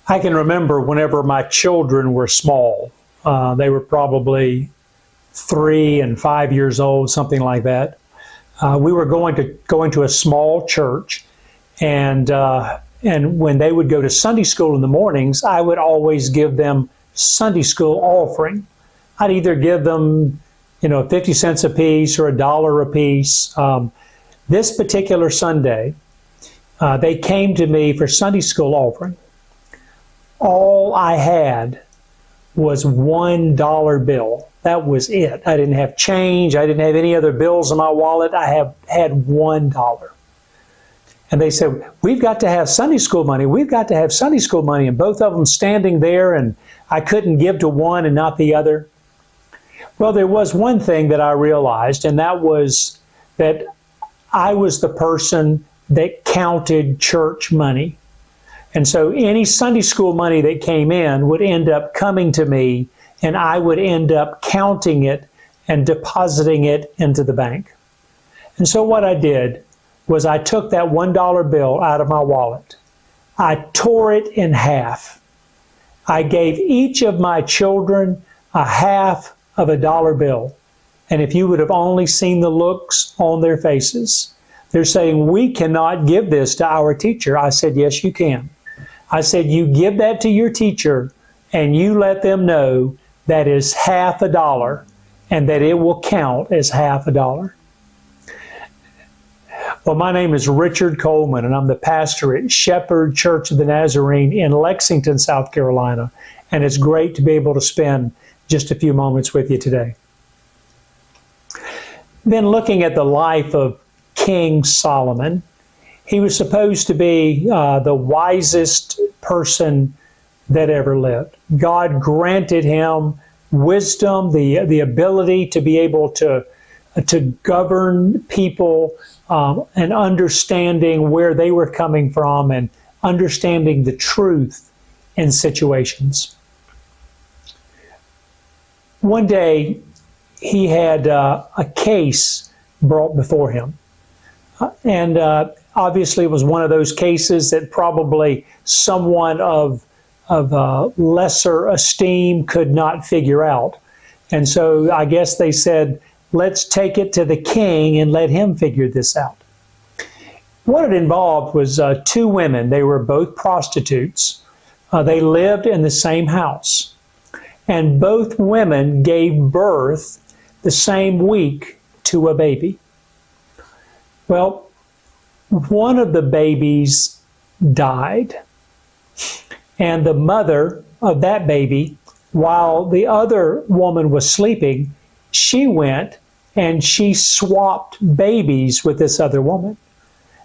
I can remember whenever my children were small, they were probably 3 and 5 years old, something like that. We were going to a small church, and when they would go to Sunday school in the mornings, I would always give them Sunday school offering. I'd either give them, 50 cents a piece or $1 a piece. This particular Sunday, they came to me for Sunday school offering. All I had was $1 bill. That was it. I didn't have change. I didn't have any other bills in my wallet. I had $1. And they said, we've got to have Sunday school money. We've got to have Sunday school money. And both of them standing there, and I couldn't give to one and not the other. Well, there was one thing that I realized, and that was that I was the person that counted church money. And so any Sunday school money that came in would end up coming to me, and I would end up counting it and depositing it into the bank. And so what I did was I took that $1 bill out of my wallet. I tore it in half. I gave each of my children a half of $1 bill. And if you would have only seen the looks on their faces, they're saying, we cannot give this to our teacher. I said, yes, you can. I said, you give that to your teacher and you let them know that is half $1 and that it will count as half $1. Well, my name is Richard Coleman, and I'm the pastor at Shepherd Church of the Nazarene in Lexington, South Carolina. And it's great to be able to spend just a few moments with you today. Then looking at the life of King Solomon, he was supposed to be the wisest person that ever lived. God granted him wisdom, the ability to be able to govern people, and understanding where they were coming from and understanding the truth in situations. One day, he had a case brought before him. And obviously it was one of those cases that probably someone of lesser esteem could not figure out. And so I guess they said, let's take it to the king and let him figure this out. What it involved was 2 women. They were both prostitutes. They lived in the same house. And both women gave birth the same week to a baby. Well, one of the babies died. And the mother of that baby, while the other woman was sleeping, she went and she swapped babies with this other woman.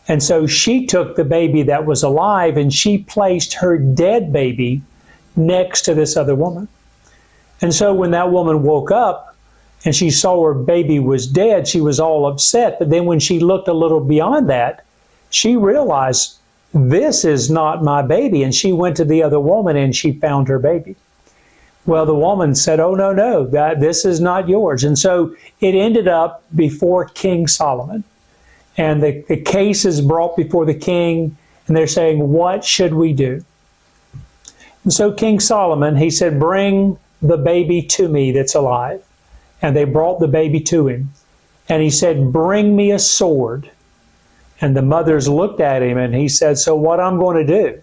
And so she took the baby that was alive and she placed her dead baby next to this other woman. And so when that woman woke up and she saw her baby was dead, she was all upset. But then when she looked a little beyond that, she realized, this is not my baby. And she went to the other woman and she found her baby. Well, the woman said, oh, no, this is not yours. And so it ended up before King Solomon. And the case is brought before the king, and they're saying, what should we do? And so King Solomon, he said, bring the baby to me that's alive. And they brought the baby to him. And he said, bring me a sword. And the mothers looked at him, and he said, so what I'm going to do,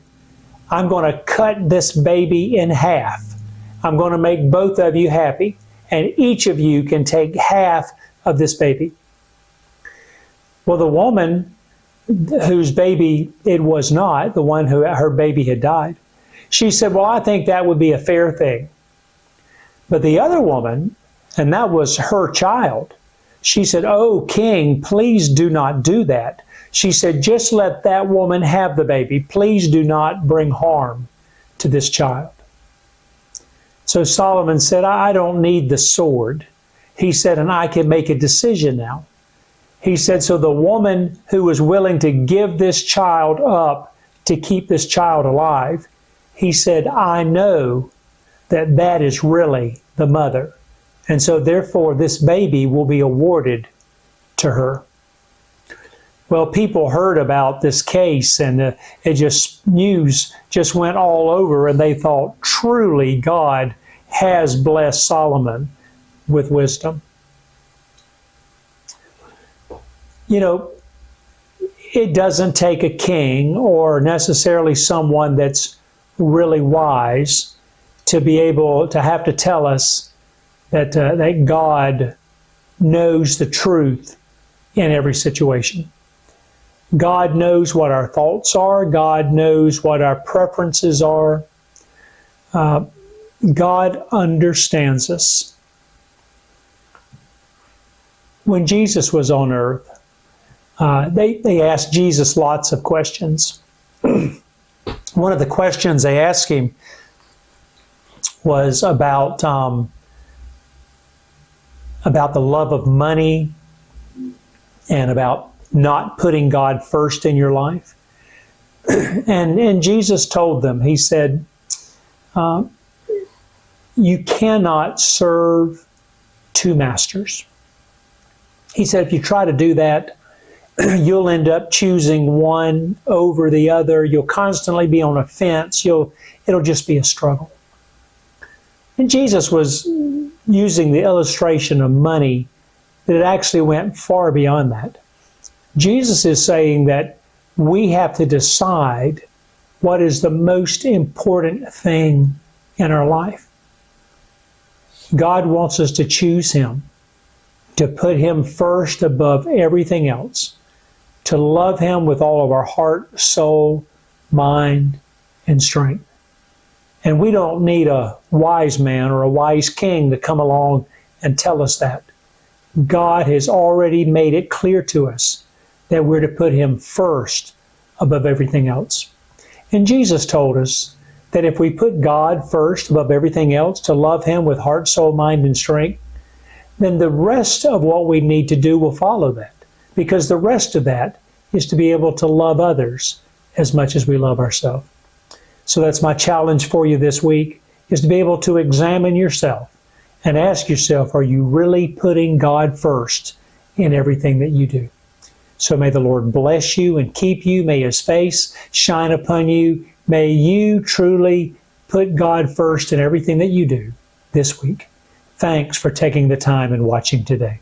I'm going to cut this baby in half. I'm going to make both of you happy, and each of you can take half of this baby. Well, the woman whose baby it was not, the one who her baby had died, she said, well, I think that would be a fair thing. But the other woman, and that was her child, she said, oh, king, please do not do that. She said, just let that woman have the baby. Please do not bring harm to this child. So Solomon said, I don't need the sword. He said, and I can make a decision now. He said, so the woman who was willing to give this child up to keep this child alive, he said, I know that that is really the mother. And so therefore this baby will be awarded to her. Well, people heard about this case, and news just went all over, and they thought, truly God has blessed Solomon with wisdom. You know, it doesn't take a king or necessarily someone that's really wise to be able to have to tell us that God knows the truth in every situation. God knows what our thoughts are. God knows what our preferences are. God understands us. When Jesus was on earth, they asked Jesus lots of questions. One of the questions they asked him was about the love of money and about not putting God first in your life. And Jesus told them, he said, you cannot serve two masters. He said, if you try to do that, you'll end up choosing one over the other. You'll constantly be on a fence. It'll just be a struggle. And Jesus was using the illustration of money, that it actually went far beyond that. Jesus is saying that we have to decide what is the most important thing in our life. God wants us to choose Him, to put Him first above everything else, to love Him with all of our heart, soul, mind, and strength. And we don't need a wise man or a wise king to come along and tell us that. God has already made it clear to us that we're to put Him first above everything else. And Jesus told us that if we put God first above everything else, to love Him with heart, soul, mind, and strength, then the rest of what we need to do will follow that. Because the rest of that is to be able to love others as much as we love ourselves. So that's my challenge for you this week, is to be able to examine yourself and ask yourself, are you really putting God first in everything that you do? So may the Lord bless you and keep you. May His face shine upon you. May you truly put God first in everything that you do this week. Thanks for taking the time and watching today.